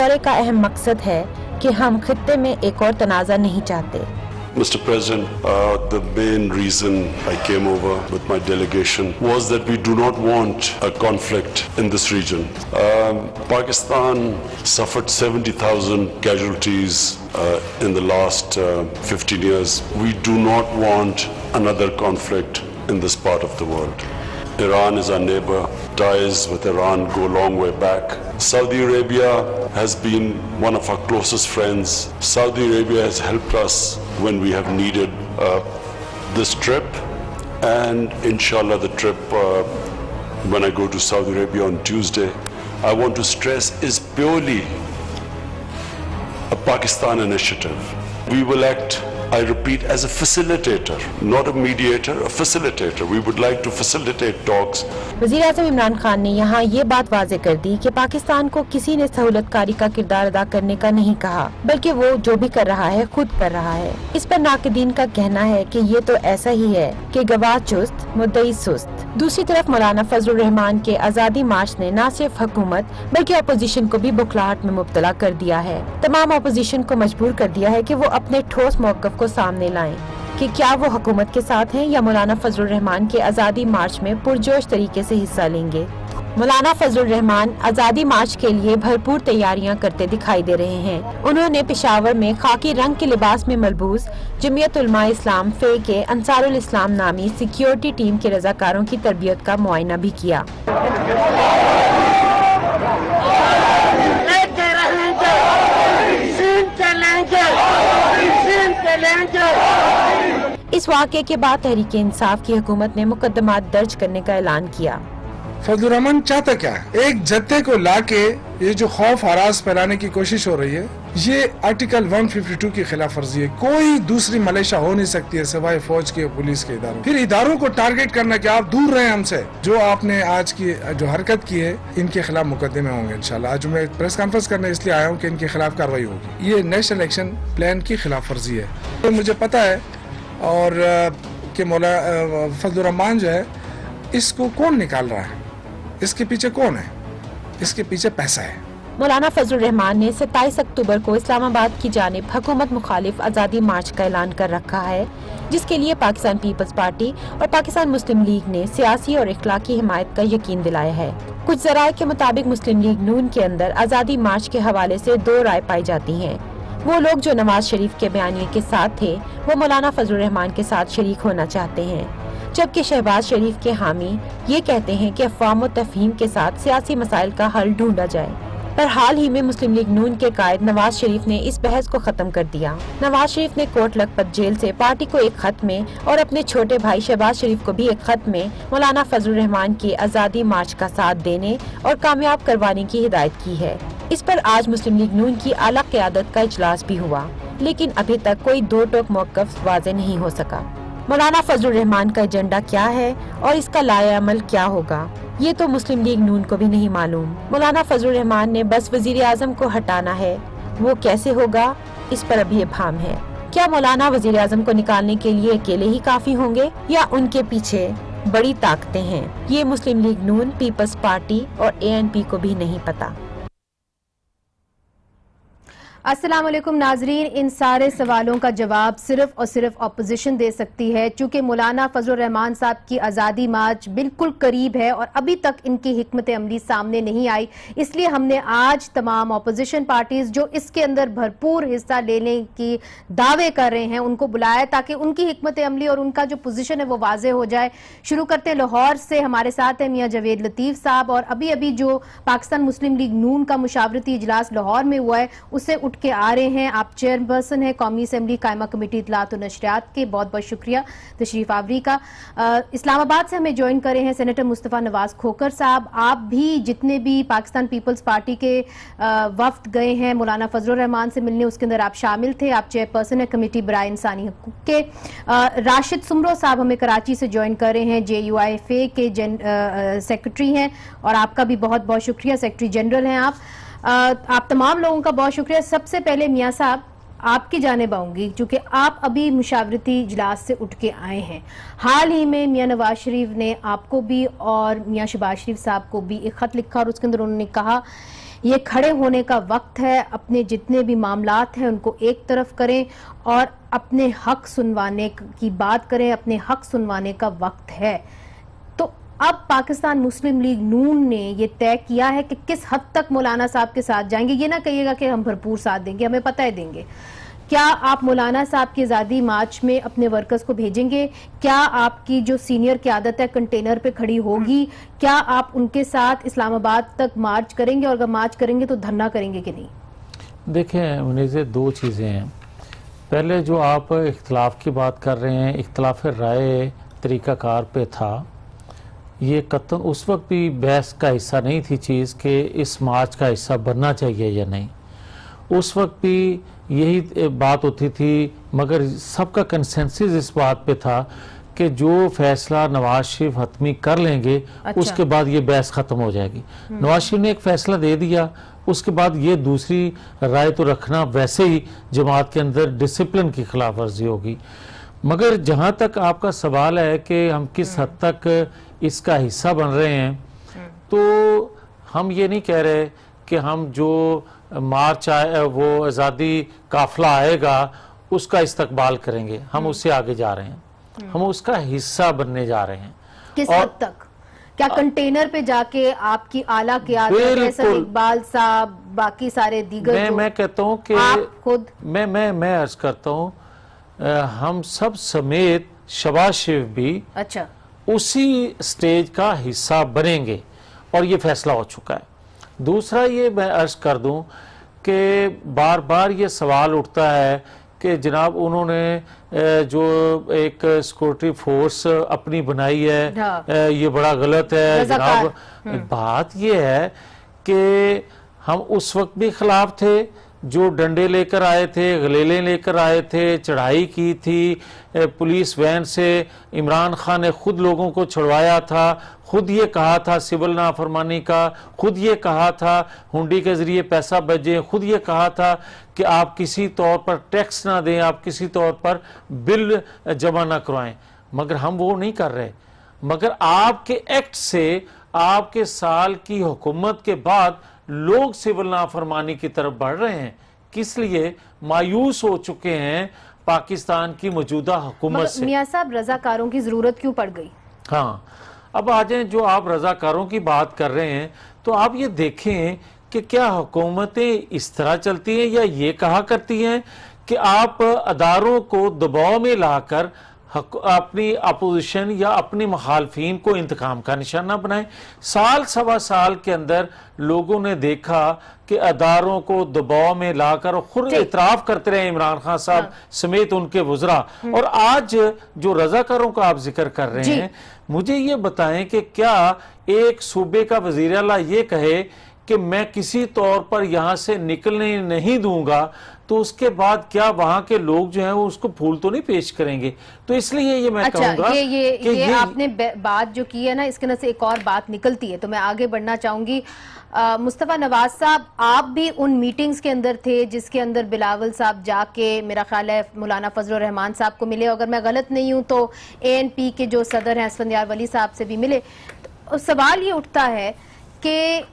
दौरे का अहम मकसद है कि हम खित्ते में एक और तनाज़ा नहीं चाहते। Mr. President, the main reason I came over with my delegation was that we do not want a conflict in this region. Pakistan suffered 70,000 casualties in the last 15 years. We do not want another conflict in this part of the world. Iran is our neighbor. Ties with Iran go a long way back. Saudi Arabia has been one of our closest friends. Saudi Arabia has helped us when we have needed this trip, and inshallah the trip when I go to Saudi Arabia on Tuesday, I want to stress, is purely a Pakistan initiative. We will act, I repeat, as a facilitator, not a mediator, a facilitator. We would like to facilitate talks. वज़ीर आज़म इमरान खान ने यहाँ ये बात वाज़े कर दी कि पाकिस्तान को किसी ने सहूलतकारी का किरदार अदा करने का नहीं कहा, बल्कि वो जो भी कर रहा है खुद कर रहा है। इस पर नाक़दीन का कहना है कि ये तो ऐसा ही है कि गवाह चुस्त मुद्दई सुस्त। दूसरी तरफ मौलाना फजलुर रहमान के आज़ादी मार्च ने न सिर्फ हुकूमत बल्कि अपोजिशन को भी बुखलाहट में मुब्तला कर दिया है। तमाम अपोजिशन को मजबूर कर दिया है कि वो अपने ठोस मौक़िफ़ को सामने लाएं कि क्या वो हुकूमत के साथ हैं या मौलाना फजलुर रहमान के आज़ादी मार्च में पुरजोश तरीके से हिस्सा लेंगे। मौलाना फजलुर रहमान आज़ादी मार्च के लिए भरपूर तैयारियां करते दिखाई दे रहे हैं। उन्होंने पेशावर में खाकी रंग के लिबास में मलबूस जमीयत उलमा इस्लाम फे के अंसारुल इस्लाम नामी सिक्योरिटी टीम के रज़ाकारों की तरबियत का मुआयना भी किया। इस वाक़े के बाद तहरीक इंसाफ की हुकूमत ने मुकदमात दर्ज करने का ऐलान किया। फजलुर रहमान चाहता क्या है? एक जत्थे को लाके ये जो खौफ हरास फैलाने की कोशिश हो रही है, ये आर्टिकल 152 की खिलाफ वर्जी है। कोई दूसरी मलेशिया हो नहीं सकती है सिवाय फौज के पुलिस के इदारों। फिर इदारों को टारगेट करना कि आप दूर रहे हमसे। जो आपने आज की जो हरकत की है, इनके खिलाफ मुकदमे होंगे इंशाल्लाह। आज मैं प्रेस कॉन्फ्रेंस करने इसलिए आया हूँ कि इनके खिलाफ कार्रवाई होगी। ये नेशनल एक्शन प्लान की खिलाफ वर्जी है। तो मुझे पता है और कि मौला फजलुर रहमान जो है, इसको कौन निकाल रहा है, इसके पीछे कौन है? इसके पीछे पैसा है। मौलाना फजलुर रहमान ने 27 अक्टूबर को इस्लामाबाद की जानिब हुकूमत मुखालिफ आज़ादी मार्च का ऐलान कर रखा है, जिसके लिए पाकिस्तान पीपल्स पार्टी और पाकिस्तान मुस्लिम लीग ने सियासी और इखलाकी हिमायत का यकीन दिलाया है। कुछ ज़राए के मुताबिक मुस्लिम लीग नून के अंदर आज़ादी मार्च के हवाले से दो राय पाई जाती हैं। वो लोग जो नवाज शरीफ के बयानिए के साथ थे, वो मौलाना फजलुर रहमान के साथ शरीक होना चाहते हैं, जबकि शहबाज शरीफ के हामी ये कहते हैं कि अफ़वाम व तफ़हीम के साथ सियासी मसाइल का हल ढूंढा जाए। पर हाल ही में मुस्लिम लीग नून के कायद नवाज शरीफ ने इस बहस को खत्म कर दिया। नवाज शरीफ ने कोट लखपत जेल से पार्टी को एक खत में और अपने छोटे भाई शहबाज शरीफ को भी एक खत में मौलाना फजलुर रहमान की आज़ादी मार्च का साथ देने और कामयाब करवाने की हिदायत की है। इस पर आज मुस्लिम लीग नून की आला क़यादत का इजलास भी हुआ, लेकिन अभी तक कोई दो टोक मौक़िफ़ वाज़े नहीं हो सका। मौलाना फजलुर रहमान का एजेंडा क्या है और इसका लाया अमल क्या होगा, ये तो मुस्लिम लीग नून को भी नहीं मालूम। मौलाना फजलुर रहमान ने बस वजीर आज़म को हटाना है, वो कैसे होगा इस पर अभी इब्हाम है। क्या मौलाना वजीर आज़म को निकालने के लिए अकेले ही काफी होंगे या उनके पीछे बड़ी ताकतें हैं, ये मुस्लिम लीग नून, पीपल्स पार्टी और ANP को भी नहीं पता। अस्सलाम वालेकुम नाजरीन, इन सारे सवालों का जवाब सिर्फ और सिर्फ अपोजिशन दे सकती है, चूंकि मौलाना फजलुर रहमान साहब की आज़ादी मार्च बिल्कुल करीब है और अभी तक इनकी हिकमत अमली सामने नहीं आई। इसलिए हमने आज तमाम अपोजिशन पार्टीज जो इसके अंदर भरपूर हिस्सा लेने की दावे कर रहे हैं उनको बुलाया ताकि उनकी हिकमत अमली और उनका जो पोजीशन है वो वाजे हो जाए। शुरू करते हैं लाहौर से। हमारे साथ है मियां जवेद लतीफ़ साहब और अभी अभी जो पाकिस्तान मुस्लिम लीग नून का मुशावरती इजलास लाहौर में हुआ है उससे के आ रहे हैं। आप चेयरपर्सन है कौमी असेंबली कायमा कमेटी इत्तलात और नशरियात के, बहुत बहुत शुक्रिया तशरीफ आवरी का। इस्लामाबाद से हमें ज्वाइन करे हैं सेनेटर मुस्तफ़ा नवाज खोकर साहब। आप भी जितने भी पाकिस्तान पीपल्स पार्टी के वफ्द गए हैं मौलाना फजलुर रहमान से मिलने, उसके अंदर आप शामिल थे। आप चेयरपर्सन है कमेटी बराए इंसानी हकूक के। राशिद सुमरो साहब हमें कराची से ज्वाइन कर रहे हैं, JUIFA के सेक्रेटरी हैं और आपका भी बहुत बहुत शुक्रिया, सेक्रेटरी जनरल हैं आप तमाम लोगों का बहुत शुक्रिया। सबसे पहले मियां साहब आपकी जानिब आऊंगी, क्योंकि आप अभी मुशावरती इजलास से उठ के आए हैं। हाल ही में मियां नवाज शरीफ ने आपको भी और मियां शहबाज शरीफ साहब को भी एक खत लिखा और उसके अंदर उन्होंने कहा ये खड़े होने का वक्त है, अपने जितने भी मामलात हैं उनको एक तरफ करें और अपने हक सुनवाने की बात करें, अपने हक सुनवाने का वक्त है। तो अब पाकिस्तान मुस्लिम लीग नून ने ये तय किया है कि किस हद तक मौलाना साहब के साथ जाएंगे। ये ना कहिएगा कि हम भरपूर साथ देंगे, हमें पता है देंगे। क्या आप मौलाना साहब की आज़ादी मार्च में अपने वर्कर्स को भेजेंगे? क्या आपकी जो सीनियर क़यादत है कंटेनर पे खड़ी होगी? क्या आप उनके साथ इस्लामाबाद तक मार्च करेंगे, और अगर मार्च करेंगे तो धरना करेंगे कि नहीं? देखें मुनीज़े, दो चीज़ें हैं। पहले जो आप इख्तलाफ की बात कर रहे हैं, इख्तलाफ राय तरीक़ाकार पे था, ये कतई उस वक्त भी बहस का हिस्सा नहीं थी चीज़ कि इस मार्च का हिस्सा बनना चाहिए या नहीं। उस वक्त भी यही बात होती थी, मगर सबका कंसेंसस इस बात पे था कि जो फैसला नवाज शरीफ हतमी कर लेंगे, अच्छा। उसके बाद ये बहस ख़त्म हो जाएगी। नवाज शरीफ ने एक फ़ैसला दे दिया, उसके बाद ये दूसरी राय तो रखना वैसे ही जमात के अंदर डिसिप्लिन की खिलाफ वर्जी होगी। मगर जहाँ तक आपका सवाल है कि हम किस हद तक इसका हिस्सा बन रहे हैं, तो हम ये नहीं कह रहे कि हम जो मार्च आए, वो आज़ादी काफिला आएगा उसका इस्तकबाल करेंगे। हम उससे आगे जा रहे हैं, हम उसका हिस्सा बनने जा रहे हैं। किस हद तक? क्या कंटेनर पे जाके आपकी आला क़यादत, इकबाल साहब, बाकी सारे दीगर मैं कहता हूँ कि आप खुद मैं अर्ज करता हूँ, हम सब समेत शहबाज शरीफ भी अच्छा उसी स्टेज का हिस्सा बनेंगे, और ये फैसला हो चुका है। दूसरा ये मैं अर्ज कर दूं कि बार बार ये सवाल उठता है कि जनाब उन्होंने जो एक सिक्योरिटी फोर्स अपनी बनाई है, ये बड़ा गलत है जनाब। बात ये है कि हम उस वक्त भी खिलाफ थे, जो डंडे लेकर आए थे, गलेले लेकर आए थे, चढ़ाई की थी, पुलिस वैन से इमरान खान ने खुद लोगों को छुड़वाया था, खुद ये कहा था सिविल नाफरमानी का, खुद ये कहा था हुंडी के जरिए पैसा भेजें, खुद ये कहा था कि आप किसी तौर पर टैक्स ना दें, आप किसी तौर पर बिल जमा ना करवाएं। मगर हम वो नहीं कर रहे। मगर आपके एक्ट से, आपके साल की हुकूमत के बाद लोग सिविल नाफरमानी की तरफ बढ़ रहे हैं। किस लिए? मायूस हो चुके हैं पाकिस्तान की मौजूदा हुकूमत से। मियां साहब, रजाकारों की जरूरत क्यों पड़ गई? हाँ, अब आ जाए, जो आप रजाकारों की बात कर रहे हैं, तो आप ये देखें कि क्या हुकूमतें इस तरह चलती हैं, या ये कहा करती हैं कि आप अदारों को दबाव में लाकर अपनी अपोजिशन या अपनी मुखालफीन को इंतकाम का निशाना बनाएं। साल सवा साल के अंदर लोगों ने देखा कि अदारों को दबाव में लाकर खुद इतराफ करते रहे इमरान खान साहब समेत उनके वुज़रा। और आज जो रजाकारों का आप जिक्र कर रहे हैं, मुझे ये बताएं कि क्या एक सूबे का वज़ीर आला ये कहे कि मैं किसी तौर पर यहां से निकलने नहीं दूंगा, तो उसके बाद क्या वहां के लोग जो हैं वो उसको फूल तो नहीं पेश करेंगे? तो इसलिए ये मैं कहूंगा कि ये आपने बात जो की है ना, इसके अंदर से एक और बात निकलती है, तो मैं आगे बढ़ना चाहूंगी। मुस्तफा नवाज साहब, आप भी उन मीटिंग्स के अंदर थे जिसके अंदर बिलावल साहब जाके, मेरा ख्याल है मौलाना फजल रहमान साहब को मिले, अगर मैं गलत नहीं हूं तो ANP के जो सदर हैं असफंदियार वली साहब से भी मिले। तो सवाल ये उठता है कि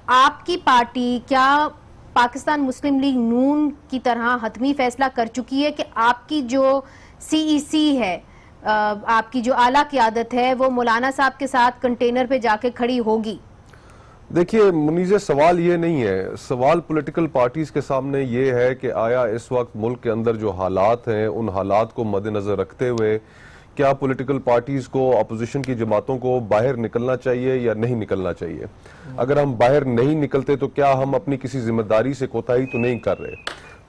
आपकी पार्टी क्या पाकिस्तान मुस्लिम लीग नून की तरह हतमी फैसला कर चुकी है कि आपकी जो CEC है, आपकी जो आला क़यादत है, वो मौलाना साहब के साथ कंटेनर पे जाके खड़ी होगी? देखिए मुनीज़े, सवाल ये नहीं है, सवाल पॉलिटिकल पार्टीज के सामने ये है कि आया इस वक्त मुल्क के अंदर जो हालात हैं, उन हालात को मद्देनजर रखते हुए क्या पॉलिटिकल पार्टीज को, अपोजिशन की जमातों को बाहर निकलना चाहिए या नहीं निकलना चाहिए। अगर हम बाहर नहीं निकलते तो क्या हम अपनी किसी जिम्मेदारी से कोताही तो नहीं कर रहे।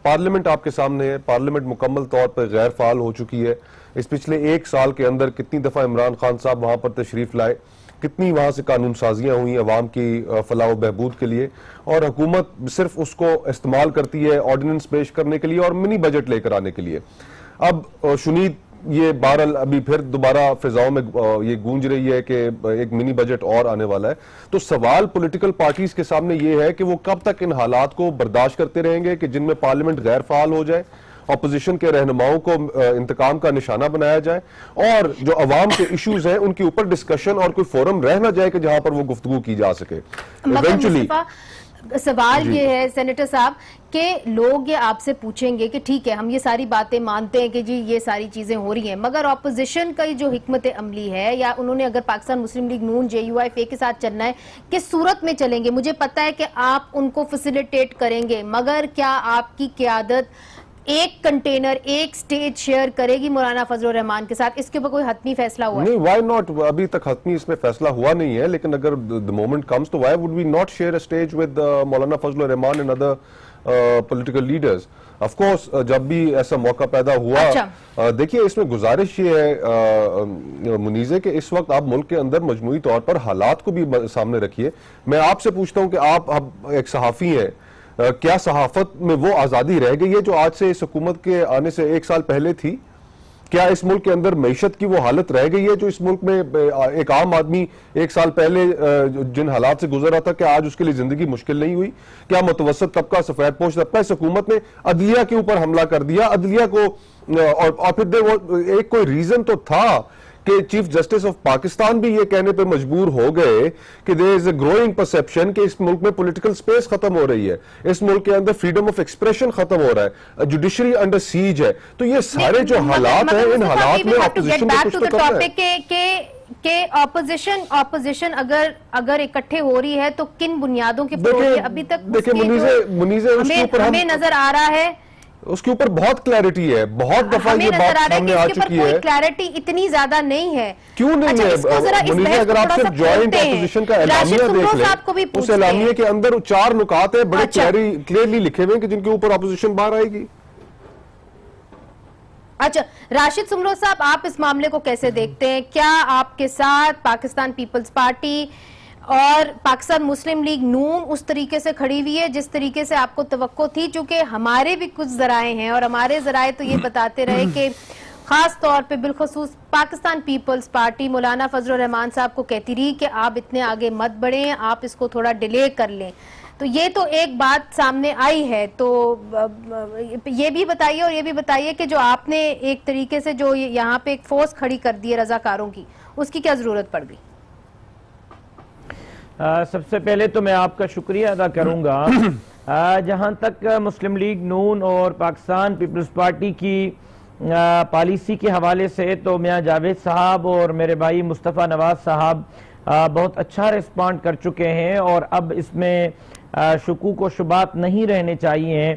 पार्लियामेंट आपके सामने है, पार्लियामेंट मुकम्मल तौर पर गैर फाल हो चुकी है। इस पिछले 1 साल के अंदर कितनी दफा इमरान खान साहब वहां पर तशरीफ लाए, कितनी वहां से कानून साजियां हुई अवाम की फलाह व बहबूद के लिए, और हुकूमत सिर्फ उसको इस्तेमाल करती है ऑर्डिनेंस पेश करने के लिए और मिनी बजट लेकर आने के लिए। अब शुनीद ये बहरहाल अभी फिर दोबारा फिजाओं में ये गूंज रही है कि एक मिनी बजट और आने वाला है। तो सवाल पॉलिटिकल पार्टीज के सामने ये है कि वो कब तक इन हालात को बर्दाश्त करते रहेंगे कि जिनमें पार्लियामेंट गैर फाल हो जाए, अपोजिशन के रहनुमाओं को इंतकाम का निशाना बनाया जाए, और जो अवाम के इश्यूज हैं उनके ऊपर डिस्कशन और कोई फोरम रह ना जाए कि जहां पर वो गुफ्तगू की जा सके। इवेंचुअली सवाल ये है सेनेटर साहब कि लोग ये आपसे पूछेंगे कि ठीक है हम ये सारी बातें मानते हैं कि जी ये सारी चीजें हो रही हैं, मगर ऑपोजिशन का जो हिकमत अमली है या उन्होंने अगर पाकिस्तान मुस्लिम लीग नून JUIF के साथ चलना है किस सूरत में चलेंगे? मुझे पता है कि आप उनको फैसिलिटेट करेंगे, मगर क्या आपकी क़यादत एक कंटेनर एक स्टेज शेयर करेगी मौलाना फजल रहमान के साथ? इसके ऊपर कोई हतमी फैसला हुआ है? नहीं, व्हाई नॉट? अभी तक हतमी इसमें फैसला हुआ नहीं है, लेकिन अगर द मोमेंट कम्स तो why would we not share a stage with Maulana Fazal Rehman and other political leaders? Of course जब भी ऐसा मौका पैदा हुआ। अच्छा। देखिए, इसमें गुजारिश ये है मुनीज़े कि इस वक्त आप मुल्क के अंदर मजमूई तौर पर हालात को भी सामने रखिए। मैं आपसे पूछता हूं कि आप अब एक सहाफ़ी हैं, क्या सहाफत में वो आज़ादी रह गई है जो आज से इस हुकूमत के आने से 1 साल पहले थी? क्या इस मुल्क के अंदर मईशत की वो हालत रह गई है जो इस मुल्क में एक आम आदमी 1 साल पहले जिन हालात से गुजर रहा था, क्या आज उसके लिए जिंदगी मुश्किल नहीं हुई? क्या मुतवसत तबका, सफेद पोश तबका, इस हुकूमत ने अदलिया के ऊपर हमला कर दिया, अदलिया को, और फिर एक कोई रीजन तो था कि चीफ जस्टिस ऑफ पाकिस्तान भी ये कहने पे मजबूर हो गए कि there is a growing perception कि इस मुल्क में पॉलिटिकल स्पेस खत्म हो रही है, इस मुल्क के अंदर फ्रीडम ऑफ एक्सप्रेशन खत्म हो रहा है, जुडिशरी अंडर सीज है। तो ये सारे जो हालात हैं, इन हालात में ऑपोजिशन को कुछ तो करना है कि ऑपोजिशन अगर इकट्ठे हो रही है तो किन बुनियादों के ऊपर? अभी तक देखिए मुनीज़े हमें नजर आ रहा है, उसके ऊपर बहुत क्लैरिटी है, बहुत दफा ये बात सामने आ चुकी है। क्लैरिटी इतनी ज्यादा नहीं है। क्यों नहीं है? अगर आप सिर्फ जॉइंट ऑपोजिशन का एलामिया देख लें, उस एलामिया के अंदर 4 नुकात है बड़े क्लियरली लिखे हुए कि जिनके ऊपर ऑपोजिशन बाहर आएगी। अच्छा, राशिद सुमरो साहब, आप इस मामले को कैसे देखते हैं? क्या आपके साथ पाकिस्तान पीपल्स पार्टी और पाकिस्तान मुस्लिम लीग नून उस तरीके से खड़ी हुई है जिस तरीके से आपको तवक्को थी? चूंकि हमारे भी कुछ जराए हैं और हमारे जराए तो ये बताते रहे कि खास तौर पे बिलखसूस पाकिस्तान पीपल्स पार्टी मौलाना फजल रहमान साहब को कहती रही कि आप इतने आगे मत बढ़ें, आप इसको थोड़ा डिले कर लें। तो ये तो एक बात सामने आई है, तो ये भी बताइए और ये भी बताइए कि जो आपने एक तरीके से जो यहाँ पे एक फोर्स खड़ी कर दी है रजाकारों की, उसकी क्या जरूरत पड़ गई? सबसे पहले तो मैं आपका शुक्रिया अदा करूंगा। जहां तक मुस्लिम लीग नून और पाकिस्तान पीपल्स पार्टी की पॉलिसी के हवाले से, तो मियां जावेद साहब और मेरे भाई मुस्तफ़ा नवाज साहब बहुत अच्छा रिस्पॉन्ड कर चुके हैं और अब इसमें शुकूक व शुबात नहीं रहने चाहिए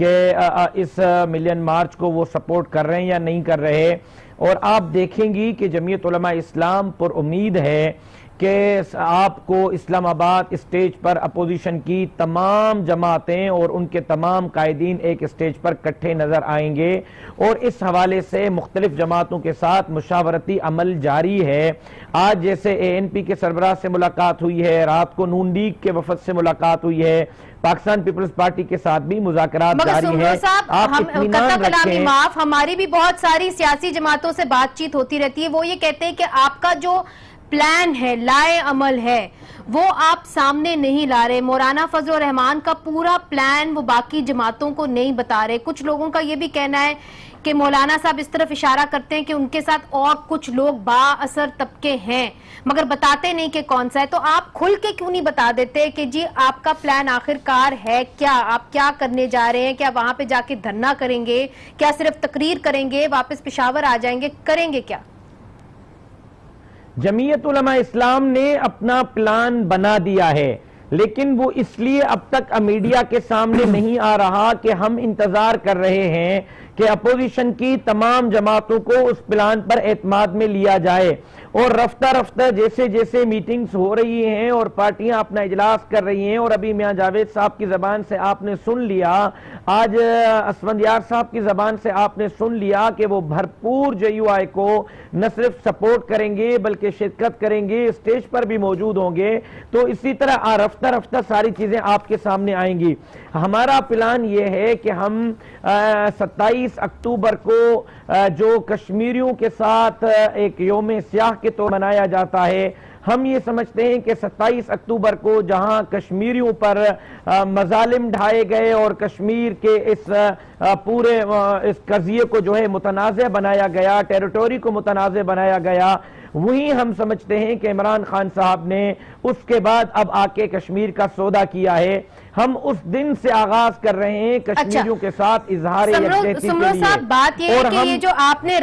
कि इस मिलियन मार्च को वो सपोर्ट कर रहे हैं या नहीं कर रहे। और आप देखेंगी कि जमीयत उलमा इस्लाम पर उम्मीद है कि आपको इस्लामाबाद स्टेज पर अपोजिशन की तमाम जमातें और उनके तमाम कायदीन एक स्टेज पर इकट्ठे नजर आएंगे और इस हवाले से मुख्तलिफ जमातों के साथ मुशावरती अमल जारी है। आज जैसे ANP के सरबराह से मुलाकात हुई है, रात को नून लीग के वफद से मुलाकात हुई है, पाकिस्तान पीपल्स पार्टी के साथ भी मुज़ाकरात जारी है। माफ, हमारी भी बहुत सारी सियासी जमातों से बातचीत होती रहती है, वो ये कहते हैं कि आपका जो प्लान है, लाए अमल है, वो आप सामने नहीं ला रहे। मौलाना फजल रहमान का पूरा प्लान वो बाकी जमातों को नहीं बता रहे। कुछ लोगों का ये भी कहना है कि मौलाना साहब इस तरफ इशारा करते हैं कि उनके साथ और कुछ लोग बाअसर तबके हैं, मगर बताते नहीं कि कौन सा है। तो आप खुल के क्यों नहीं बता देते कि जी आपका प्लान आखिरकार है क्या, आप क्या करने जा रहे हैं? क्या वहां पे जाके धरना करेंगे? क्या सिर्फ तकरीर करेंगे, वापस पेशावर आ जाएंगे? करेंगे क्या? जमीयत उलमा इस्लाम ने अपना प्लान बना दिया है, लेकिन वो इसलिए अब तक मीडिया के सामने नहीं आ रहा कि हम इंतजार कर रहे हैं कि अपोजिशन की तमाम जमातों को उस प्लान पर एतमाद में लिया जाए। और रफ्ता रफ्ता जैसे जैसे मीटिंग्स हो रही हैं और पार्टियां अपना इजलास कर रही हैं, और अभी मियां जावेद साहब की जबान से आपने सुन लिया, आज असफंदियार साहब की जबान से आपने सुन लिया कि वो भरपूर JUI को न सिर्फ सपोर्ट करेंगे बल्कि शिरकत करेंगे, स्टेज पर भी मौजूद होंगे। तो इसी तरह रफ्ता रफ्ता सारी चीजें आपके सामने आएंगी। हमारा प्लान ये है कि हम 27 अक्टूबर को जो कश्मीरियों के साथ एक यौम स्याह के तौर मनाया जाता है, हम ये समझते हैं कि 27 अक्टूबर को जहां कश्मीरियों पर मजालिम ढाए गए और कश्मीर के इस पूरे इस कज़िये को जो है मुतनाज़ बनाया गया, टेरिटोरी को मुतनाज़ बनाया गया, वही हम समझते हैं कि इमरान खान साहब ने उसके बाद अब आके कश्मीर का सौदा किया है। हम उस दिन से आगाज कर रहे हैं कश्मीरियों के साथ इजहार यकजहती के लिए। साहब, बात ये है कि ये जो आपने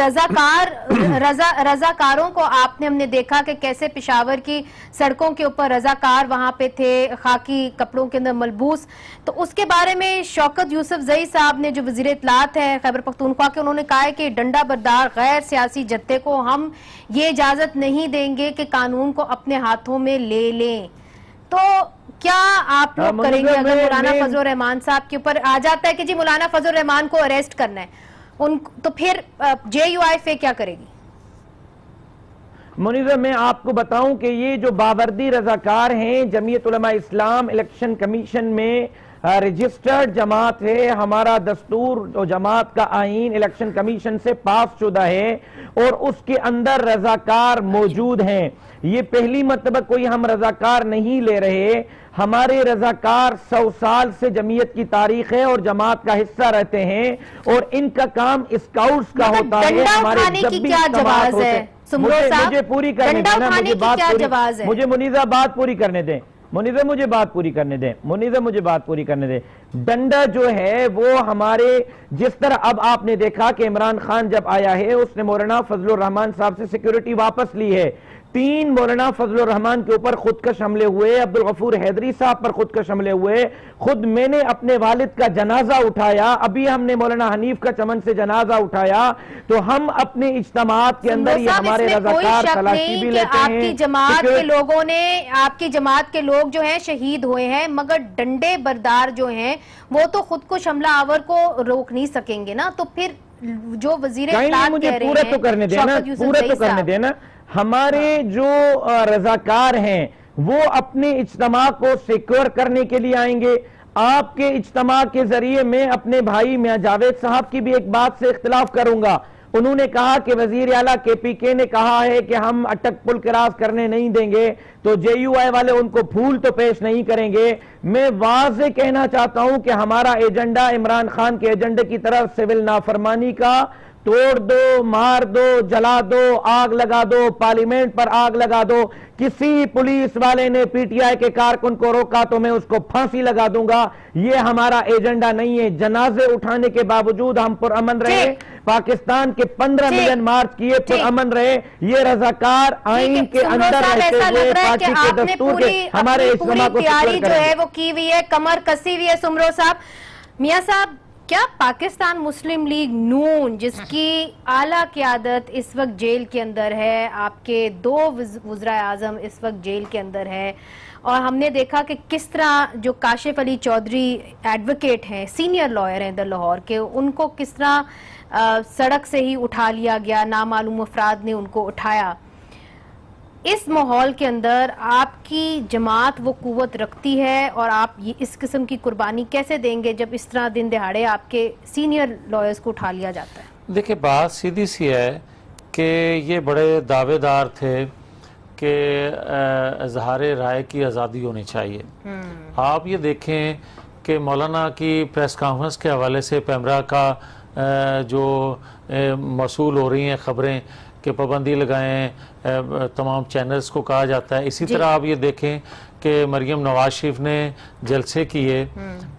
रजाकारों को आपने हमने देखा कि कैसे पेशावर की सड़कों के ऊपर रजाकार वहां पे थे खाकी कपड़ों के अंदर मलबूस, तो उसके बारे में शौकत यूसुफजई साहब ने जो वजीर इत्तलात है खैबर पख्तूनख्वा के, उन्होंने कहा है कि डंडा बरदार गैर सियासी जत्थे को हम ये इजाजत नहीं देंगे कि कानून को अपने हाथों में ले लें। तो क्या आप लोग करेंगे अगर मौलाना फजलुर रहमान साहब के ऊपर आ जाता है कि जी मौलाना फजलुर रहमान को अरेस्ट करना है तो फिर JUIF क्या करेगी? मुनीज़ा, मैं आपको बताऊं कि ये जो बावर्दी रजाकार हैं, जमीयत उलमा इस्लाम इलेक्शन कमीशन में रजिस्टर्ड जमात है। हमारा दस्तूर और जमात का आईन इलेक्शन कमीशन से पास शुदा है और उसके अंदर रजाकार मौजूद हैं। ये पहली मर्तबा कोई हम रजाकार नहीं ले रहे। हमारे रजाकार 100 साल से जमीयत की तारीख है और जमात का हिस्सा रहते हैं और इनका काम स्काउट्स का होता है। हमारे जब भी जमात होते हैं, मुझे पूरी करने देना, मुझे मुनीज़ा बात पूरी करने दें। मुनीज़ा मुझे बात पूरी करने दें। डंडा जो है वो हमारे, जिस तरह अब आपने देखा कि इमरान खान जब आया है उसने मौलाना फजलुर रहमान साहब से सिक्योरिटी वापस ली है। 3 मौलाना फजलुर रहमान के ऊपर खुदकश हमले हुए, अब्दुल गफूर हैदरी साहब पर खुदकश हमले हुए। खुद मैंने अपने वालिद का जनाजा उठाया, अभी हमने मौलाना हनीफ का चमन से जनाजा उठाया। तो हम अपने इज्तिमात के अंदर ये हमारे रज़ाकार तलाशी भी लेते हैं। आपकी जमात के लोगों ने, आपकी जमात के लोग जो हैं शहीद हुए हैं, मगर डंडे बरदार जो हैं वो तो खुद को हमला आवर को रोक नहीं सकेंगे ना। तो फिर जो वजीर मुझे पूरा तो करने देना। हमारे जो रजाकार हैं वो अपने इज्तिमा को सिक्योर करने के लिए आएंगे। आपके इज्तिमा के जरिए मैं अपने भाई मियां जावेद साहब की भी एक बात से इख्तिलाफ करूंगा। उन्होंने कहा कि वजीर आला KPK ने कहा है कि हम अटक पुल क्रॉस करने नहीं देंगे, तो JUI वाले उनको फूल तो पेश नहीं करेंगे। मैं वाज़े कहना चाहता हूं कि हमारा एजेंडा इमरान खान के एजेंडे की तरफ सिविल नाफरमानी का, तोड़ दो, मार दो, जला दो, आग लगा दो, पार्लियामेंट पर आग लगा दो। किसी पुलिस वाले ने PTI के कारकुन को रोका तो मैं उसको फांसी लगा दूंगा। ये हमारा एजेंडा नहीं है। जनाजे उठाने के बावजूद हम पुरअमन रहे, पाकिस्तान के 15 मिलियन मार्च किए, पुरअमन रहे। ये रजाकार आइन के अंदर रहते हुए पार्टी के दस्तूर के हमारे इज्तिमा को तैयारी जो है वो की हुई है, कमर कसी हुई है। सुमरो साहब, मियां साहब, क्या पाकिस्तान मुस्लिम लीग नून, जिसकी आला क़यादत इस वक्त जेल के अंदर है, आपके 2 वज़ीर आज़म इस वक्त जेल के अंदर है, और हमने देखा कि किस तरह जो काशिफ अली चौधरी एडवोकेट हैं, सीनियर लॉयर हैं इधर लाहौर के, उनको किस तरह सड़क से ही उठा लिया गया, नामालूम अफराद ने उनको उठाया। इस माहौल के अंदर आपकी जमात वो कुव्वत रखती है और आप ये इस किस्म की कुर्बानी कैसे देंगे जब इस तरह दिन दिहाड़े आपके सीनियर लॉयर्स को उठा लिया जाता है? देखिए, बात सीधी सी है कि ये बड़े दावेदार थे कि इजहार राय की आज़ादी होनी चाहिए। आप ये देखें कि मौलाना की प्रेस कॉन्फ्रेंस के हवाले से पैमरा का जो मौसूल हो रही हैं खबरें कि पाबंदी लगाएं, तमाम चैनल्स को कहा जाता है। इसी तरह आप ये देखें कि मरियम नवाज शरीफ ने जलसे किए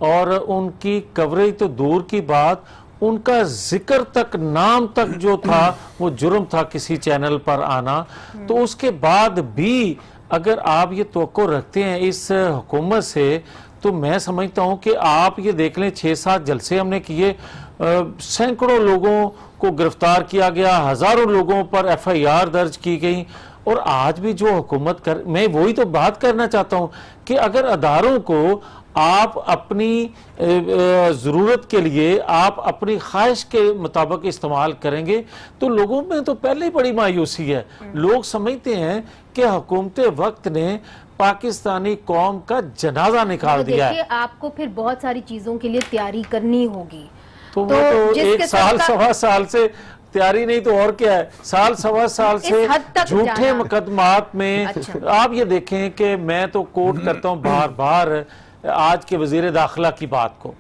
और उनकी कवरेज तो दूर की बात, उनका जिक्र तक, नाम तक जो था वो जुर्म था किसी चैनल पर आना। तो उसके बाद भी अगर आप ये तवक्को रखते हैं इस हुकूमत से, तो मैं समझता हूं कि आप ये देख लें, 6-7 जलसे हमने किए, सैकड़ों लोगों को गिरफ्तार किया गया, हजारों लोगों पर FIR दर्ज की गई। और आज भी जो हुकूमत कर, मैं वही तो बात करना चाहता हूं कि अगर अदारों को आप अपनी ज़रूरत के लिए, आप अपनी ख्वाहिश के मुताबिक इस्तेमाल करेंगे तो लोगों में तो पहले ही बड़ी मायूसी है। लोग समझते हैं कि हुकूमत वक्त ने पाकिस्तानी कौम का जनाजा निकाल दिया है। आपको फिर बहुत सारी चीजों के लिए तैयारी करनी होगी। तो 1 साल 1.25 साल से तैयारी नहीं तो और क्या है, साल 1.25 साल से झूठे मुकदमात में। आप ये देखें कि मैं तो कोट करता हूँ बार बार आज के वजीर दाखिला की बात को।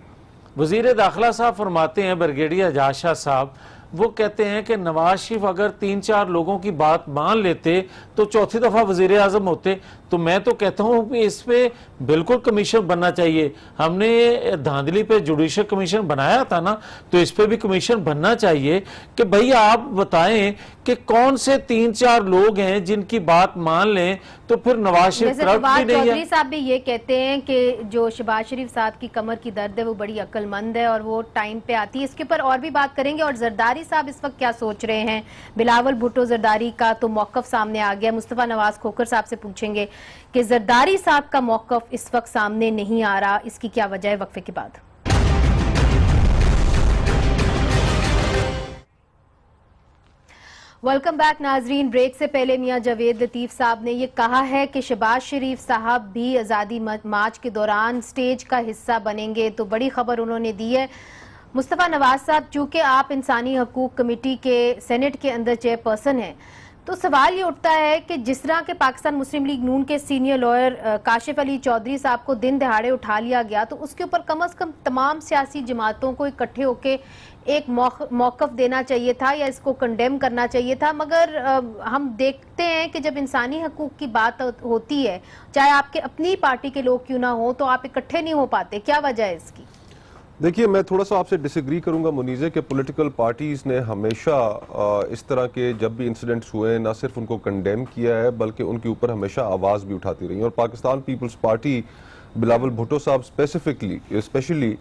वजीर दाखिला साहब फरमाते हैं, ब्रिगेडियर एजाज शाह साहब वो कहते हैं कि नवाज शरीफ अगर 3-4 लोगों की बात मान लेते तो चौथी दफा वजीर आजम होते। तो मैं तो कहता हूं कि इस पे बिल्कुल कमीशन बनना चाहिए। हमने धांधली पे जुडिशल कमीशन बनाया था ना, तो इस पे भी कमीशन बनना चाहिए कि भाई आप बताएं कि कौन से 3-4 लोग हैं जिनकी बात मान लें तो फिर नवाज शरीफ करप्ट भी नहीं है। चौधरी साहब भी ये कहते हैं कि जो शहबाज शरीफ साहब की कमर की दर्द है वो बड़ी अक्लमंद है और वो टाइम पे आती है। इसके ऊपर और भी बात करेंगे। और जरदारी साहब इस वक्त क्या सोच रहे हैं? बिलावल भुट्टो जरदारी का तो मौकफ सामने आ गया। मुस्तफा नवाज खोखर साहब से पूछेंगे कि जरदारी साहब का मौकफ इस वक्त सामने नहीं आ रहा, इसकी क्या वजह है? वक्फे के बाद वेलकम बैक नाजरीन। ब्रेक से पहले मियां जावेद लतीफ साहब ने यह कहा है कि शहबाज शरीफ साहब भी आज़ादी मार्च के दौरान स्टेज का हिस्सा बनेंगे, तो बड़ी खबर उन्होंने दी है। मुस्तफा नवाज साहब, चूंकि आप इंसानी हकूक कमेटी के सेनेट के अंदर चेयरपर्सन हैं, तो सवाल ये उठता है कि जिस तरह के पाकिस्तान मुस्लिम लीग नून के सीनियर लॉयर काशिफ अली चौधरी साहब को दिन दहाड़े उठा लिया गया, तो उसके ऊपर कम से कम तमाम सियासी जमातों को इकट्ठे होकर एक मौकफ देना चाहिए था या इसको कंडेम करना चाहिए था। मगर हम देखते हैं कि जब इंसानी हकूक की बात होती है, चाहे आपके अपनी पार्टी के लोग क्यों ना हो, तो आप इकट्ठे नहीं हो पाते। क्या वजह है इसकी? देखिए, मैं थोड़ा सा आपसे डिसएग्री करूंगा मुनीज़े कि पॉलिटिकल पार्टीज ने हमेशा इस तरह के जब भी इंसिडेंट्स हुए ना सिर्फ उनको कंडेम किया है बल्कि उनके ऊपर हमेशा आवाज़ भी उठाती रही। और पाकिस्तान पीपल्स पार्टी, बिलावल भुट्टो साहब स्पेशली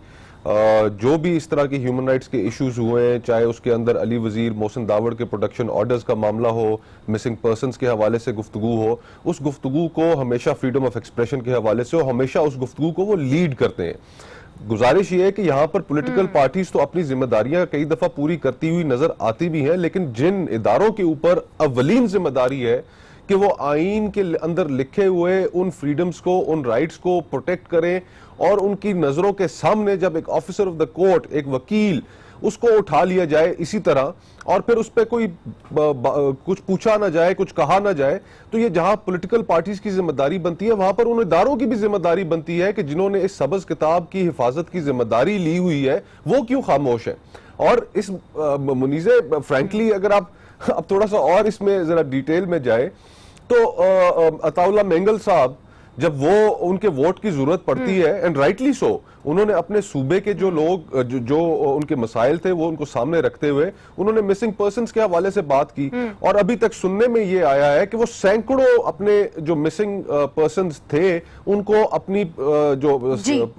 जो भी इस तरह के ह्यूमन राइट्स के इश्यूज हुए हैं, चाहे उसके अंदर अली वजीर, मोहसिन दावड़ के प्रोटेक्शन ऑर्डर्स का मामला हो, मिसिंग पर्सनस के हवाले से गुफ्तगू हो, उस गुफ्तगू को हमेशा फ्रीडम ऑफ एक्सप्रेशन के हवाले से हो, हमेशा उस गुफ्तगू को वो लीड करते हैं। गुजारिश ये है कि यहाँ पर पॉलिटिकल पार्टीज तो अपनी जिम्मेदारियां कई दफा पूरी करती हुई नजर आती भी हैं, लेकिन जिन इदारों के ऊपर अव्वलीन जिम्मेदारी है कि वो आईन के अंदर लिखे हुए उन फ्रीडम्स को, उन राइट्स को प्रोटेक्ट करें और उनकी नजरों के सामने जब एक ऑफिसर ऑफ द कोर्ट, एक वकील, उसको उठा लिया जाए इसी तरह और फिर उस पर कोई कुछ पूछा ना जाए, कुछ कहा ना जाए, तो ये जहां पॉलिटिकल पार्टीज की जिम्मेदारी बनती है वहां पर उन इदारों की भी जिम्मेदारी बनती है कि जिन्होंने इस सबज किताब की हिफाजत की जिम्मेदारी ली हुई है वो क्यों खामोश है। और इस मुनीज़े फ्रैंकली अगर आप अब थोड़ा सा और इसमें जरा डिटेल में जाए तो अताउल्लाह मेंगल साहब, जब वो उनके वोट की जरूरत पड़ती है, एंड राइटली सो, उन्होंने अपने सूबे के जो लोग जो उनके मसाइल थे वो उनको सामने रखते हुए उन्होंने मिसिंग पर्सन्स के हवाले से बात की। और अभी तक सुनने में ये आया है कि वो सैकड़ों अपने जो मिसिंग पर्सन्स थे उनको अपनी जो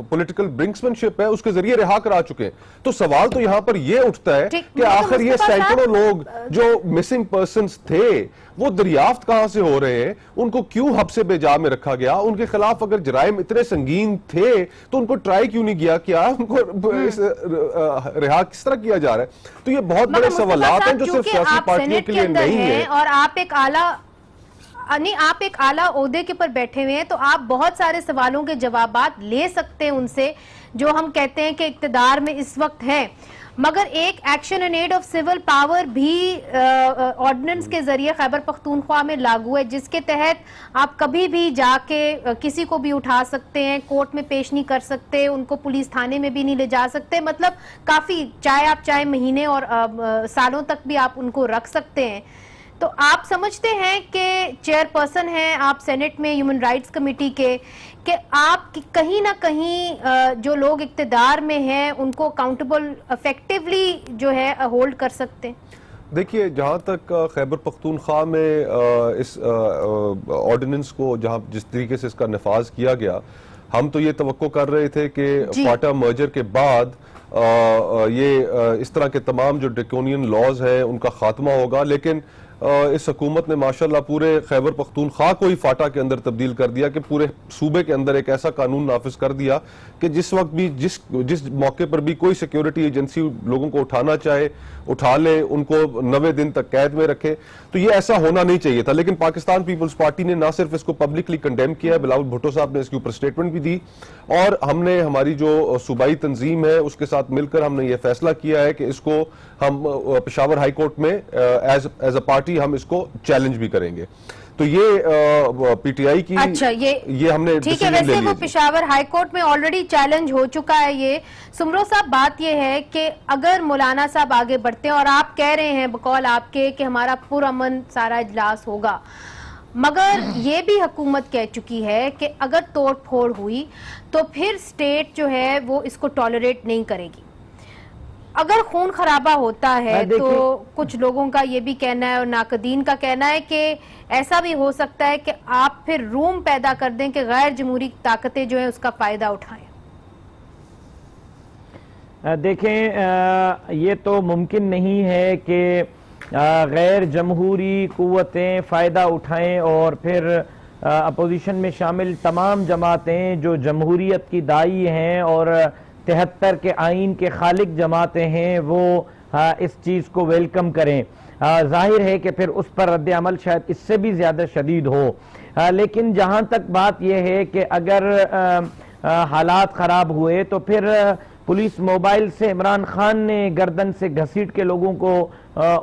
पॉलिटिकल ब्रिंक्समैनशिप है उसके जरिए रिहा करा चुके हैं। तो सवाल तो यहाँ पर ये उठता है कि आखिर ये सैकड़ों लोग जो मिसिंग पर्सन्स थे वो दरियाफ्त कहां से हो रहे हैं, उनको क्यों हब्से बेजा में रखा गया, उनके खिलाफ अगर जराइम इतने संगीन थे तो उनको ट्राई क्यों नहीं किया, क्या उनको रिहा किस तरह किया जा रहा है। तो ये बहुत बड़े सवालात हैं जो सिर्फ सियासी पार्टियों के लिए नहीं है। और आप एक आला ओहदे के ऊपर बैठे हुए हैं, तो आप बहुत सारे सवालों के जवाबात ले सकते हैं उनसे जो हम कहते हैं कि इक्तदार में इस वक्त है। मगर एक action in aid of civil power भी ऑर्डिनेंस के जरिए खैबर पख्तूनख्वा में लागू है, जिसके तहत आप कभी भी जाके किसी को भी उठा सकते हैं, कोर्ट में पेश नहीं कर सकते, उनको पुलिस थाने में भी नहीं ले जा सकते। मतलब काफी, चाहे महीने और सालों तक भी आप उनको रख सकते हैं। तो आप समझते हैं कि चेयरपर्सन हैं आप सेनेट में ह्यूमन राइट्स कमेटी के, कि आप कहीं ना कहीं जो लोग इक्तदार में हैं उनको अकाउंटेबल इफेक्टिवली जो है होल्ड कर सकते हैं? देखिए, जहां तक खैबर पख्तूनख्वा में इस ऑर्डिनेंस को जहां जिस तरीके से इसका नफाज किया गया, हम तो ये तवक्को कर रहे थे कि फाटा मर्जर के बाद ये इस तरह के तमाम जो ड्रैकोनियन लॉज हैं उनका खात्मा होगा, लेकिन इस हुकूमत ने माशाल्लाह पूरे खैबर पख्तूनख्वा को ही फाटा के अंदर तब्दील कर दिया कि पूरे सूबे के अंदर एक ऐसा कानून नाफिज कर दिया कि जिस वक्त भी जिस मौके पर भी कोई सिक्योरिटी एजेंसी लोगों को उठाना चाहे उठा ले, उनको 90 दिन तक कैद में रखे। तो ये ऐसा होना नहीं चाहिए था, लेकिन पाकिस्तान पीपल्स पार्टी ने ना सिर्फ इसको पब्लिकली कंडेम किया है, बिलावल भुट्टो साहब ने इसके ऊपर स्टेटमेंट भी दी और हमने हमारी जो सूबाई तंजीम है उसके साथ मिलकर हमने ये फैसला किया है कि इसको हम पेशावर हाई कोर्ट में एज अ पार्टी हम इसको चैलेंज भी करेंगे। तो ये पीटीआई की, अच्छा ये हमने ठीक है। वैसे वो पेशावर हाई कोर्ट में ऑलरेडी चैलेंज हो चुका है ये। सुमरो साहब, बात ये है कि अगर मौलाना साहब आगे बढ़ते हैं और आप कह रहे हैं बकौल आपके कि हमारा पुरअमन सारा इजलास होगा, मगर ये भी हुकूमत कह चुकी है कि अगर तोड़ फोड़ हुई तो फिर स्टेट जो है वो इसको टॉलरेट नहीं करेगी। अगर खून खराबा होता है तो कुछ लोगों का ये भी कहना है और नाकदीन का कहना है कि ऐसा भी हो सकता है कि आप फिर रूम पैदा कर दें कि गैर जमहूरी ताकतें जो है उसका फायदा उठाएं। देखें, ये तो मुमकिन नहीं है कि गैर जमहूरी कुव्वतें फ़ायदा उठाएं और फिर अपोजिशन में शामिल तमाम जमातें जो जमहूरियत की दाई हैं और 73 के आइन के खालिक जमातें हैं वो इस चीज़ को वेलकम करें। जाहिर है कि फिर उस पर रद्द अमल शायद इससे भी ज़्यादा शदीद हो। लेकिन जहाँ तक बात यह है कि अगर हालात ख़राब हुए तो फिर पुलिस मोबाइल से इमरान खान ने गर्दन से घसीट के लोगों को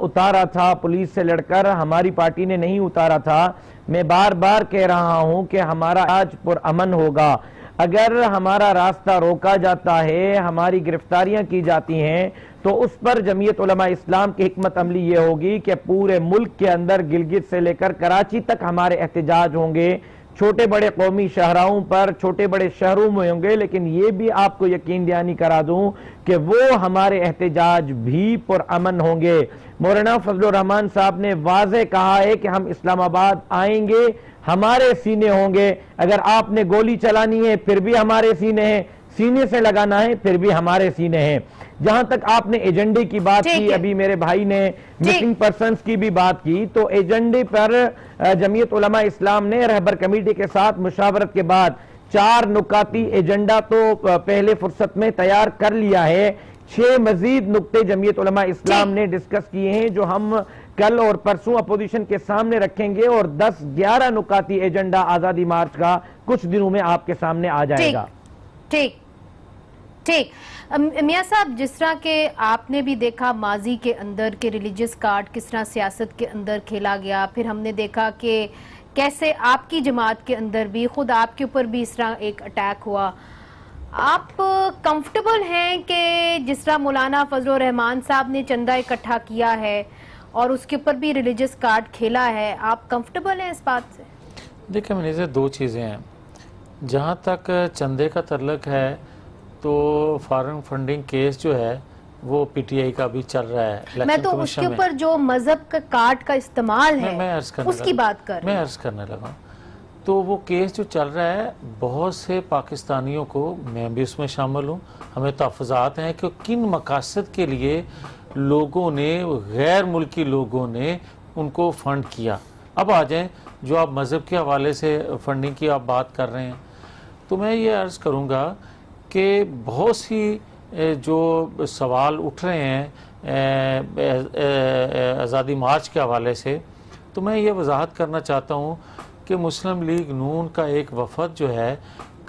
उतारा था, पुलिस से लड़कर, हमारी पार्टी ने नहीं उतारा था। मैं बार बार कह रहा हूं कि हमारा आज पुरअमन होगा। अगर हमारा रास्ता रोका जाता है, हमारी गिरफ्तारियां की जाती हैं, तो उस पर जमीयत उलमा इस्लाम की हिकमत अमली ये होगी कि पूरे मुल्क के अंदर गिलगित से लेकर कराची तक हमारे एहतजाज होंगे, छोटे बड़े कौमी शहराओं पर, छोटे बड़े शहरों में होंगे। लेकिन ये भी आपको यकीन दहानी करा दूं कि वो हमारे एहतजाज भी पुरअमन होंगे। मौलाना फजलुर रहमान साहब ने वाज़े कहा है कि हम इस्लामाबाद आएंगे, हमारे सीने होंगे। अगर आपने गोली चलानी है फिर भी हमारे सीने हैं, सीने से लगाना है फिर भी हमारे सीने हैं। जहां तक आपने एजेंडे की बात की, अभी मेरे भाई ने मिसिंग पर्सन्स की भी बात की, तो एजेंडे पर जमीयत उलमा इस्लाम ने रहबर कमेटी के साथ मुशावरत के बाद 4 नुकाती एजेंडा तो पहले फुर्सत में तैयार कर लिया है। 6 मजीद नुक्ते जमीयत उलमा इस्लाम ने डिस्कस किए हैं जो हम कल और परसों अपोजिशन के सामने रखेंगे और 10-11 नुकाती एजेंडा आजादी मार्च का कुछ दिनों में आपके सामने आ जाएगा। ठीक। मियां साहब, जिस तरह के आपने भी देखा माजी के अंदर के रिलीजियस कार्ड किस तरह सियासत के अंदर खेला गया, फिर हमने देखा कि कैसे आपकी जमात के अंदर भी, खुद आपके ऊपर भी इस तरह एक अटैक हुआ। आप कंफर्टेबल हैं कि जिस तरह मौलाना फजलुर रहमान साहब ने चंदा इकट्ठा किया है और उसके ऊपर भी रिलीजियस कार्ड खेला है, आप कंफर्टेबल हैं इस बात से? देखिए, मेरे से 2 चीज़ें हैं। जहाँ तक चंदे का तल्लक है तो फॉरेन फंडिंग केस जो है वो पीटीआई का भी चल रहा है। मैं तो उसके ऊपर जो मजहब का कार्ड का इस्तेमाल है उसकी बात कर, मैं अर्ज करने लगा। तो वो केस जो चल रहा है, बहुत से पाकिस्तानियों को, मैं भी उसमें शामिल हूँ, हमें तहफ़्फ़ुज़ात हैं कि किन मकासद के लिए लोगों ने, गैर मुल्की लोगों ने उनको फंड किया। अब आ जाएं, जो आप मज़हब के हवाले से फंडिंग की आप बात कर रहे हैं, तो मैं ये अर्ज़ करूँगा कि बहुत सी जो सवाल उठ रहे हैं आज़ादी मार्च के हवाले से, तो मैं ये वजाहत करना चाहता हूँ कि मुस्लिम लीग नून का एक वफद जो है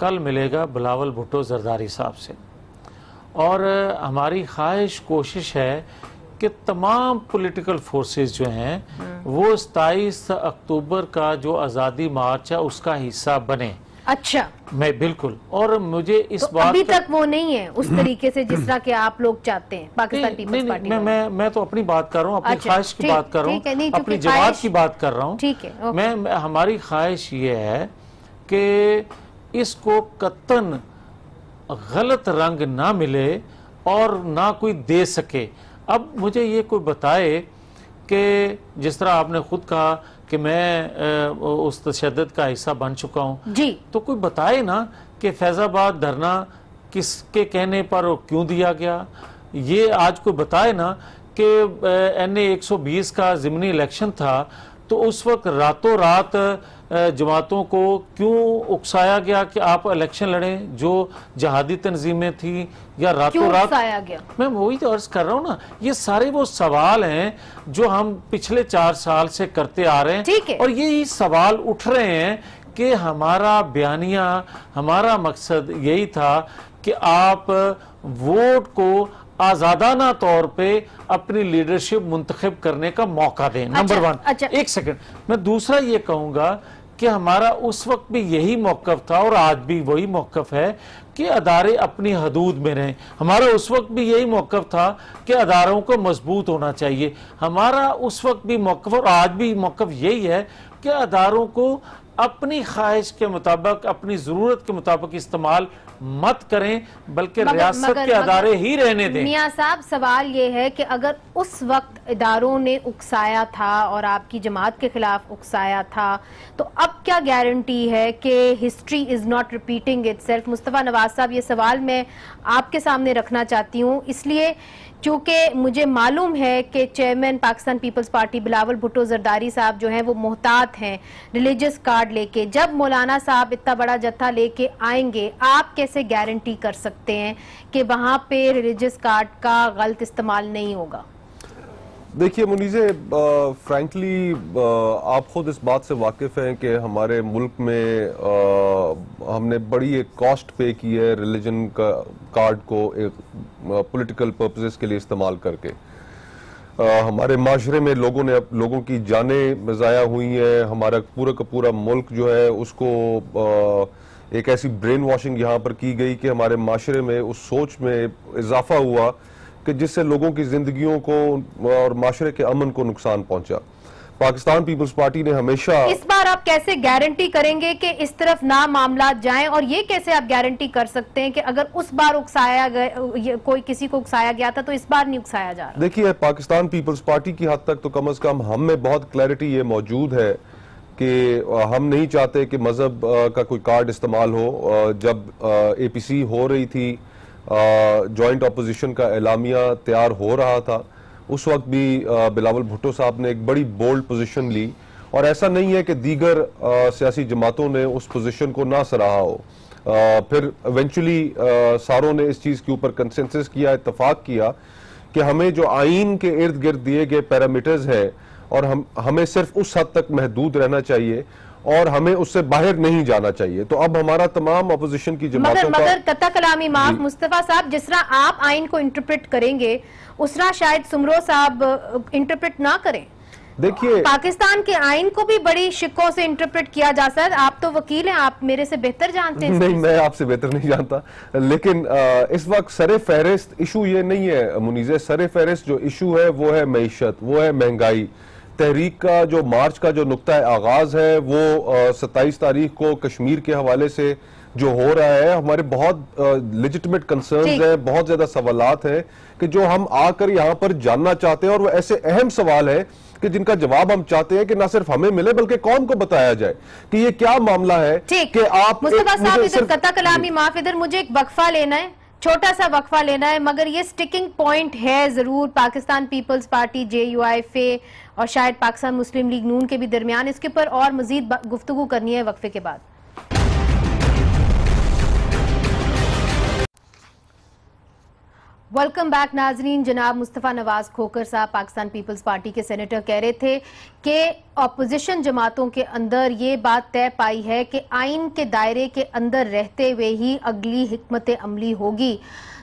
कल मिलेगा बिलावल भुट्टो जरदारी साहब से, और हमारी ख्वाहिश कोशिश है कि तमाम पॉलिटिकल फोर्सेस जो हैं वो 27 अक्टूबर का जो आज़ादी मार्च है उसका हिस्सा बने। अच्छा, मैं बिल्कुल, और मुझे इस तो बात अभी तक वो नहीं है उस तरीके से जिस तरह के आप लोग चाहते हैं पाकिस्तान पीपल्स पार्टी। मैं तो अपनी बात कर रहा हूँ, अपनी ख्वाहिश की बात कर रहा हूँ, अपनी जमात की बात कर रहा हूँ। ठीक है, मैं हमारी ख्वाहिश ये है कि इसको कतन गलत रंग ना मिले और ना कोई दे सके। अब मुझे ये कोई बताए कि जिस तरह आपने खुद कहा कि मैं उस तशद्दुद का हिस्सा बन चुका हूँ जी, तो कोई बताए ना कि फैजाबाद धरना किसके कहने पर और क्यों दिया गया। ये आज कोई बताए ना कि NA 120 का ज़िमनी इलेक्शन था, तो उस वक्त रातों रात जमातों को क्यों उकसाया गया कि आप इलेक्शन लड़ें जो जहादी तंजीमें थी, या रातों रात गया? मैं वही तो अर्ज कर रहा हूँ ना, ये सारे वो सवाल हैं जो हम पिछले 4 साल से करते आ रहे हैं, और यही सवाल उठ रहे हैं कि हमारा बयानिया, हमारा मकसद यही था कि आप वोट को आजादाना तौर पे अपनी लीडरशिप मुंतखब करने का मौका दें। Number one. एक सेकंड, मैं दूसरा ये कहूंगा कि हमारा उस वक्त भी यही मौकफ था और आज भी वही मौकफ है कि अदारे अपनी हदूद में रहें। हमारा उस वक्त भी यही मौकफ था कि अदारों को मजबूत होना चाहिए। हमारा उस वक्त भी मौकफ और आज भी मौकफ यही है कि अदारों को अपनी ख्वाहिश के मुताबिक, अपनी जरूरत के मुताबिक इस्तेमाल मत करें, बल्कि रियासत के अदारे ही रहने दें। मियां साहब, सवाल ये है कि अगर उस वक्त इदारों ने उकसाया था और आपकी जमात के खिलाफ उकसाया था, तो अब क्या गारंटी है कि history is not repeating itself? Mustafa Nawaz साहब, ये सवाल मैं आपके सामने रखना चाहती हूँ, इसलिए चूंकि मुझे मालूम है कि चेयरमैन पाकिस्तान पीपल्स पार्टी बिलावल भुट्टो जरदारी साहब जो हैं वो मोहतात हैं रिलीजियस कार्ड लेके। जब मौलाना साहब इतना बड़ा जत्था लेके आएंगे, आप कैसे गारंटी कर सकते हैं कि वहां पे रिलीजियस कार्ड का गलत इस्तेमाल नहीं होगा? देखिए मुनीज़े, फ्रैंकली आप खुद इस बात से वाकिफ हैं कि हमारे मुल्क में हमने बड़ी एक कॉस्ट पे की है रिलीजन का कार्ड को एक पॉलिटिकल पर्पसेस के लिए इस्तेमाल करके। हमारे माशरे में लोगों की जानें ज़ाया हुई हैं। हमारा पूरा का पूरा मुल्क जो है उसको एक ऐसी ब्रेन वॉशिंग यहाँ पर की गई कि हमारे माशरे में उस सोच में इजाफा हुआ कि जिससे लोगों की जिंदगियों को और माशरे के अमन को नुकसान पहुंचा। पाकिस्तान पीपल्स पार्टी ने हमेशा इस बार आप कैसे गारंटी करेंगे कि इस तरफ ना मामला जाएं, और ये कैसे आप गारंटी कर सकते हैं कि अगर उस बार उकसाया गया, कोई किसी को उकसाया गया था, तो इस बार नहीं उकसाया जा रहा? देखिए, पाकिस्तान पीपल्स पार्टी की हद तक तो कम अज कम हम में बहुत क्लैरिटी ये मौजूद है कि हम नहीं चाहते कि मजहब का कोई कार्ड इस्तेमाल हो। जब APC हो रही थी, जॉइंट अपोजिशन का एलामिया तैयार हो रहा था, उस वक्त भी बिलावल भुट्टो साहब ने एक बड़ी बोल्ड पोजीशन ली, और ऐसा नहीं है कि दीगर सियासी जमातों ने उस पोजीशन को ना सराहा हो। फिर इवेंचुअली सारों ने इस चीज़ के ऊपर कंसेंसस किया, इत्तफाक किया कि हमें जो आइन के इर्द गिर्द दिए गए पैरामीटर्स हैं और हमें सिर्फ उस हद तक महदूद रहना चाहिए और हमें उससे बाहर नहीं जाना चाहिए। तो अब हमारा तमाम अपोजिशन की जमातों मगर कत्ता कलामी माफ मुस्तफा साहब, जिस तरह आप आइन को इंटरप्रेट करेंगे उस तरह शायद सुमरो साहब इंटरप्रेट ना करें। देखिए, पाकिस्तान के आइन को भी बड़ी शिकों से इंटरप्रेट किया जा सकता है। आप तो वकील हैं, आप मेरे से बेहतर जानते हैं। नहीं, मैं आपसे बेहतर नहीं जानता, लेकिन इस वक्त सरे फहरिस्त इशू ये नहीं है मुनीज़े। सरे फहरिस्त जो इशू है वो है मईशत, वो है महंगाई। तहरीक का जो मार्च का जो नुक्ता आगाज है वो 27 तारीख को कश्मीर के हवाले से जो हो रहा है, हमारे बहुत लेजिटिमेट कंसर्न्स हैं, बहुत ज्यादा सवालात हैं कि जो हम आकर यहाँ पर जानना चाहते हैं, और वो ऐसे अहम सवाल है कि जिनका जवाब हम चाहते हैं कि ना सिर्फ हमें मिले बल्कि कौम को बताया जाए कि ये क्या मामला है। कि आप मुस्तफा साहब, इधर कत्ता कलामी माफ, इधर मुझे एक वक्फा लेना है, छोटा सा वक्फा लेना है, मगर ये स्टिकिंग पॉइंट है जरूर पाकिस्तान पीपल्स पार्टी, JUIFA और शायद पाकिस्तान मुस्लिम लीग नून के भी दरमियान। इसके ऊपर और मजीद गुफ्तगू करनी है वक्फे के बाद। वेलकम बैक नाजरीन। जनाब मुस्तफा नवाज खोकर साहब पाकिस्तान पीपल्स पार्टी के सेनेटर कह रहे थे कि अपोजिशन जमातों के अंदर ये बात तय पाई है कि आइन के दायरे के अंदर रहते हुए ही अगली हिकमत अमली होगी।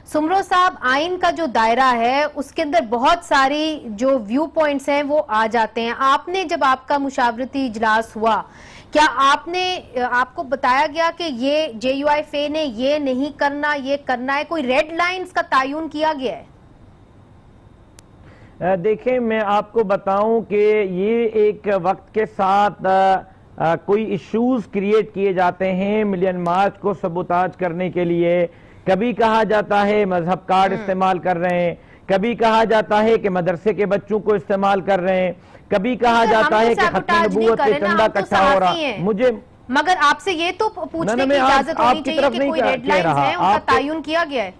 सुमरो साहब, आइन का जो दायरा है उसके अंदर बहुत सारी जो व्यू पॉइंट्स हैं वो आ जाते हैं। आपने जब आपका मुशावरती इजलास हुआ, क्या आपको बताया गया कि ये JUIFA ने ये नहीं करना, ये करना है? कोई रेड लाइंस का तायुन किया गया है? देखें, मैं आपको बताऊं कि ये एक वक्त के साथ कोई इश्यूज क्रिएट किए जाते हैं मिलियन मार्च को सबोताज करने के लिए। कभी कहा जाता है मजहब कार्ड इस्तेमाल कर रहे हैं, कभी कहा जाता है कि मदरसे के बच्चों को इस्तेमाल कर रहे हैं, कभी कहा जाता है कि खत्म नबूवत पे चंदा इकट्ठा हो रहा है। मुझे मगर आपसे ये तो पूछने की इजाजत होनी चाहिए कि कोई रेड लाइंस हैं, उनका तायुन किया गया है?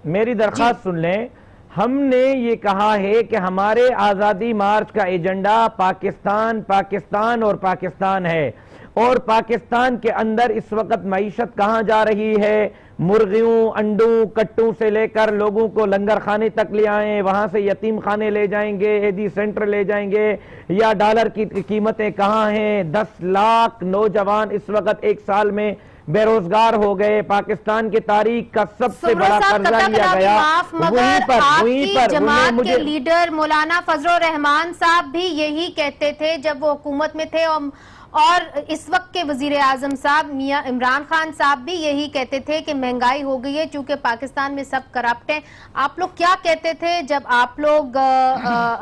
मेरी दरख्वास्त सुन लें। हमने ये कहा है कि हमारे आजादी मार्च का एजेंडा पाकिस्तान, पाकिस्तान और पाकिस्तान है, और पाकिस्तान के अंदर इस वक्त मईशत कहां जा रही है। मुर्गियों, अंडों, कट्टों से लेकर लोगों को लंगर खाने तक ले आए, वहां से यतीम खाने ले जाएंगे, एडी सेंटर ले जाएंगे, या डॉलर की कीमतें कहां हैं। 10 लाख नौजवान इस वक्त एक साल में बेरोजगार हो गए, पाकिस्तान की तारीख का सबसे बड़ा कर्जा लिया गया। वहीं पर जमात के लीडर मौलाना फजलुर रहमान साहब भी यही कहते थे जब वो हुकूमत में थे, और इस वक्त के वजीर आजम साहब मियां इमरान खान साहब भी यही कहते थे कि महंगाई हो गई है क्योंकि पाकिस्तान में सब करप्ट हैं। आप लोग क्या कहते थे जब आप लोग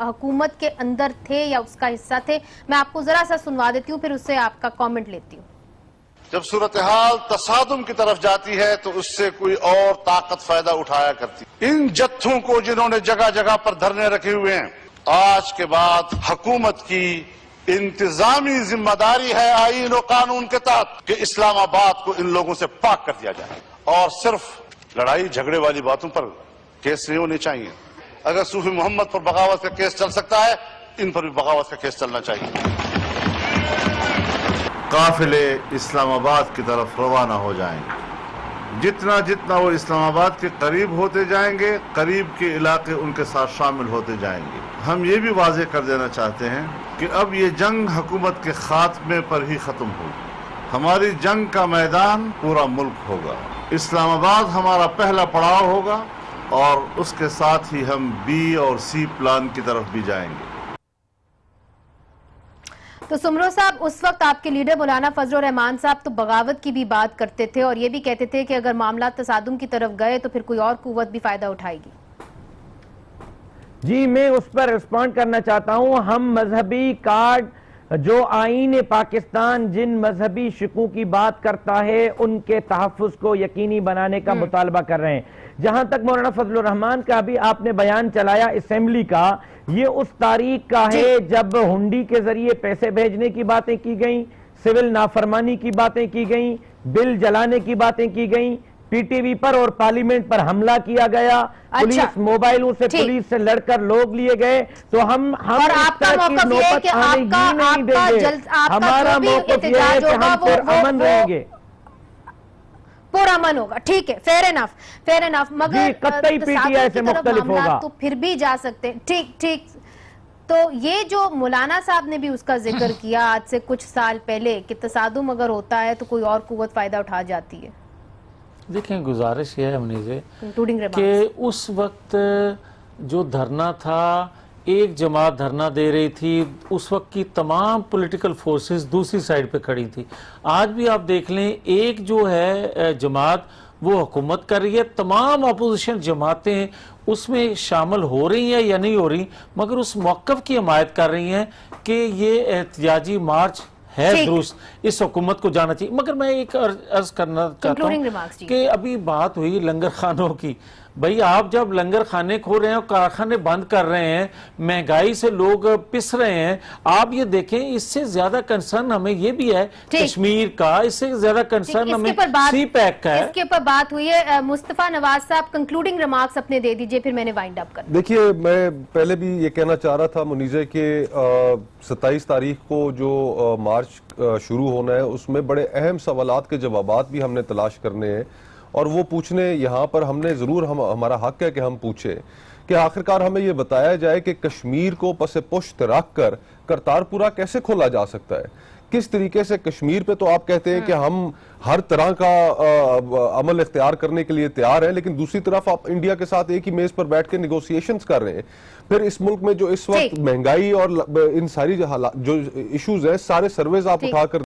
हुकूमत के अंदर थे या उसका हिस्सा थे? मैं आपको जरा सा सुनवा देती हूँ, फिर उससे आपका कमेंट लेती हूँ। जब सूरत हाल तसादुम की तरफ जाती है तो उससे कोई और ताकत फायदा उठाया करती। इन जत्थों को जिन्होंने जगह जगह पर धरने रखे हुए हैं, आज के बाद हुकूमत की इंतजामी जिम्मेदारी है आईन और कानून के तहत कि इस्लामाबाद को इन लोगों से पाक कर दिया जाए, और सिर्फ लड़ाई झगड़े वाली बातों पर केस नहीं होने चाहिए। अगर सूफी मोहम्मद पर बगावत का केस चल सकता है, इन पर भी बगावत का केस चलना चाहिए। काफिले इस्लामाबाद की तरफ रवाना हो जाएंगे। जितना जितना वो इस्लामाबाद के करीब होते जाएंगे, करीब के इलाके उनके साथ शामिल होते जाएंगे। हम ये भी वाजे कर देना चाहते हैं कि अब ये जंग हुकूमत के खात्मे पर ही खत्म होगी। हमारी जंग का मैदान पूरा मुल्क होगा। इस्लामाबाद हमारा पहला पड़ाव होगा और उसके साथ ही हम बी और सी प्लान की तरफ भी जाएंगे। तो सुमरो साहब, उस वक्त आपके लीडर मौलाना फजलुर रहमान साहब तो बगावत की भी बात करते थे और ये भी कहते थे कि अगर मामला तसादुम की तरफ गए तो फिर कोई और कुव्वत भी फायदा उठाएगी। जी, मैं उस पर रिस्पॉन्ड करना चाहता हूं। हम मजहबी कार्ड जो आईन पाकिस्तान जिन मजहबी शिकों की बात करता है उनके तहफ़्फ़ुज़ को यकीनी बनाने का मुतालबा कर रहे हैं। जहां तक मौलाना फजलुर रहमान का भी आपने बयान चलाया असेंबली का, ये उस तारीख का है जब हुंडी के जरिए पैसे भेजने की बातें की गई, सिविल नाफरमानी की बातें की गई, बिल जलाने की बातें की गई, पीटीवी पर और पार्लियामेंट पर हमला किया गया, पुलिस मोबाइलों से पुलिस से लड़कर लोग लिए गए। तो हम और आपका मौक़िफ़ ये है कि हमारा मौक़िफ़ ये है कि हम फिर अमन रहेंगे, पूरा अमन होगा। ठीक है, फेयर इनफ, मगर कतई पीटीआई से मुख्तलिफ होगा तो फिर भी जा सकते हैं। ठीक। तो ये जो मौलाना साहब ने भी उसका जिक्र किया आज से कुछ साल पहले कि तसादुम अगर होता है तो कोई और कुव्वत फायदा उठा जाती है। देखें, गुजारिश यह है मुझे कि उस वक्त जो धरना था, एक जमात धरना दे रही थी, उस वक्त की तमाम पॉलिटिकल फोर्सेस दूसरी साइड पे खड़ी थी। आज भी आप देख लें, एक जो है जमात वो हुकूमत कर रही है, तमाम अपोजिशन जमातें उसमें शामिल हो रही हैं या नहीं हो रही, मगर उस मौक़िफ़ की हिमायत कर रही हैं कि ये एहतिजाजी मार्च है दुरुस्त, इस हुकूमत को जाना चाहिए। मगर मैं एक अर्ज करना चाहता हूँ कि अभी बात हुई लंगर खानों की। भाई, आप जब लंगर खाने खो रहे हैं और कारखाने बंद कर रहे हैं, महंगाई से लोग पिस रहे हैं, आप ये देखें, इससे ज्यादा कंसर्न हमें ये भी है कश्मीर का, इससे ज्यादा कंसर्न हमें सी पैक का है। इसके ऊपर बात हुई है। मुस्तफा नवाज साहब, कंक्लूडिंग रिमार्क्स अपने दे दीजिए, फिर मैंने वाइंड अप कर। देखिए, मैं पहले भी ये कहना चाह रहा था मुनीज़े के 27 तारीख को जो मार्च शुरू होना है उसमें बड़े अहम सवालात के जवाबात भी हमने तलाश करने हैं, और वो पूछने यहाँ पर हमने ज़रूर हमारा हक है कि हम पूछे कि आखिरकार हमें ये बताया जाए कि कश्मीर को पसे पुश्त रख कर करतारपुरा कैसे खोला जा सकता है, किस तरीके से कश्मीर पे तो आप कहते हैं कि हम हर तरह का अमल इख्तियार करने के लिए तैयार है, लेकिन दूसरी तरफ आप इंडिया के साथ एक ही मेज पर बैठ के निगोशिएशंस कर रहे हैं। फिर इस मुल्क में जो इस वक्त महंगाई और इन सारी जो इश्यूज है, सारे सर्वेज आप उठाकर